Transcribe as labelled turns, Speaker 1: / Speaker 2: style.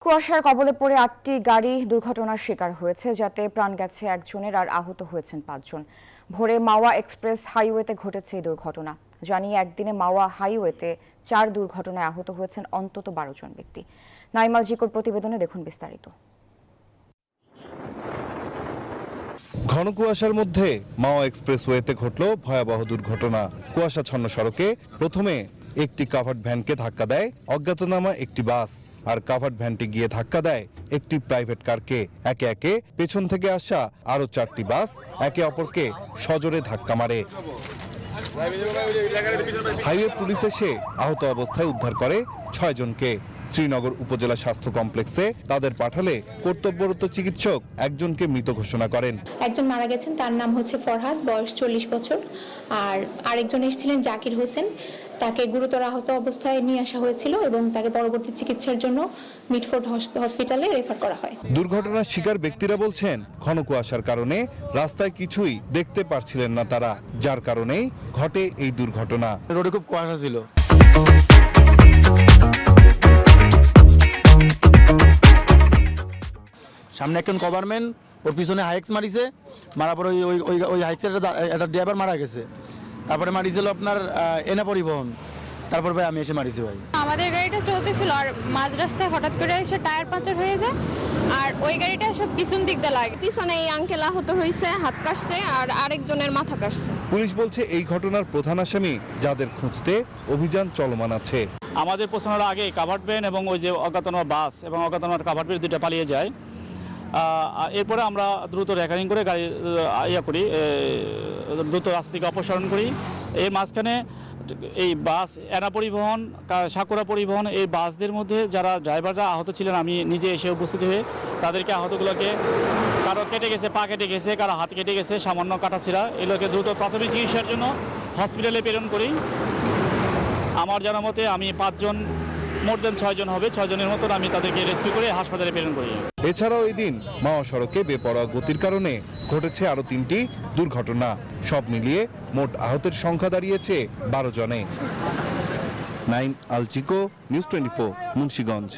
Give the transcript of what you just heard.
Speaker 1: কুয়াশার কবলে পড়ে ৮টি গাড়ি দুর্ঘটনার শিকার হয়েছে, যাতে প্রাণ গেছে একজনের আর আহত হয়েছেন ৫ জন। ভোরে মাওয়া এক্সপ্রেস হাইওয়েতে ঘটেছে এই দুর্ঘটনা। জানিয়ে একদিনে মাওয়া হাইওয়েতে ৪ দুর্ঘটনায় আহত হয়েছেন অন্তত ১২ জন ব্যক্তি। নাইমাল জিকোর প্রতিবেদনে দেখুন বিস্তারিত।
Speaker 2: ঘন কুয়াশার মধ্যে মাওয়া এক্সপ্রেসওয়েতে ঘটল ভয়াবহ দুর্ঘটনা। কুয়াশাচ্ছন্ন সড়কে প্রথমে একটি কাভার্ড ভ্যানকে ধাক্কা দেয় অজ্ঞাতনামা একটি বাস, আর কাভার্ড ভ্যানটি গিয়ে ধাক্কা দেয় একটি প্রাইভেট কারকে। একে একে পেছন থেকে আসা আরো 4টি বাস একে অপরকে সজোরে ধাক্কা মারে। হাইওয়ে পুলিশ এসে আহত অবস্থায় উদ্ধার করে 6 জনকে। শ্রীনগর উপজেলা স্বাস্থ্য কমপ্লেক্সে তাদের পাঠালে কর্তব্যরত চিকিৎসক একজনকে মৃত ঘোষণা করেন।
Speaker 3: একজন মারা গেছেন, তার নাম হচ্ছে ফরহাদ, বয়স 40 বছর। আর আরেকজন এসেছিলেন জাকির হোসেন, তাকে গুরুতর আহত অবস্থায় নিয়ে আসা হয়েছিল এবং তাকে পরবর্তী চিকিৎসার জন্য মিটফোর্ড হসপিটালে রেফার করা হয়।
Speaker 2: দুর্ঘটনার শিকার ব্যক্তিরা বলছেন, ঘন কুয়াশার কারণে রাস্তায় কিছুই দেখতে পারছিলেন না তারা, যার কারণেই ঘটে এই দুর্ঘটনা।
Speaker 4: রোডে খুব কুয়াশা ছিল। সামনে একজন গভর্নমেন্ট, ওর পিছনে হাইক্স মারিছে, মারার পরে ওই হাইক্সের একটা ড্রাইভার মারা গেছে। তারপরে মারিছিল আপনার এনা পরিবহন, তারপর ভাই আমি এসে মারিছি ভাই।
Speaker 5: আমাদের গাড়িটা চলতেছিল আর মাঝ রাস্তায় হঠাৎ করে এসে টায়ার পাঞ্চার হয়ে যায়, আর ওই গাড়িটা সব পিছন দিক দিয়ে লাগে।
Speaker 6: পিছনে এই আঙ্কেল আহত হয়েছে, হাত কাটছে, আর আরেকজনের মাথা কাটছে।
Speaker 2: পুলিশ বলছে এই ঘটনার প্রধান আসামি যাদের খুঁজতে অভিযান চলমান আছে।
Speaker 7: আমাদের পৌঁছানোর আগে কাভার্ড ভ্যান এবং ওই যে অজ্ঞাতনামা বাস এবং অজ্ঞাতনামা কাভার্ড ভ্যান দুটো পালিয়ে যায়। এরপরে আমরা দ্রুত রেকারিং করে গাড়ি দ্রুত রাস্তা থেকে অপসারণ করি। এর মাঝখানে এই বাস এনা পরিবহন, সাকুরা পরিবহন, এই বাসদের মধ্যে যারা ড্রাইভাররা আহত ছিলেন, আমি নিজে এসে উপস্থিত হয়ে তাদেরকে আহতগুলোকে, কারো কেটে গেছে, পা কেটে গেছে, কারো হাত কেটে গেছে, সামান্য কাটাছিড়া, এগুলোকে দ্রুত প্রাথমিক চিকিৎসার জন্য হসপিটালে প্রেরণ করি। আমার জানা মতে আমি 5 জন, মোর দেন 6 জন হবে, 6 জনের মতন আমি তাদেরকে রেস্কিউ করে হাসপাতালে প্রেরণ করি।
Speaker 2: এছাড়াও এই দিন মাওয়া সড়কে বেপরোয়া গতির কারণে ঘটেছে আরো 3টি দুর্ঘটনা। সব মিলিয়ে মোট আহতের সংখ্যা দাঁড়িয়েছে 12 জনে। নাইম আল চিকো, নিউজ 24, মুন্সিগঞ্জ।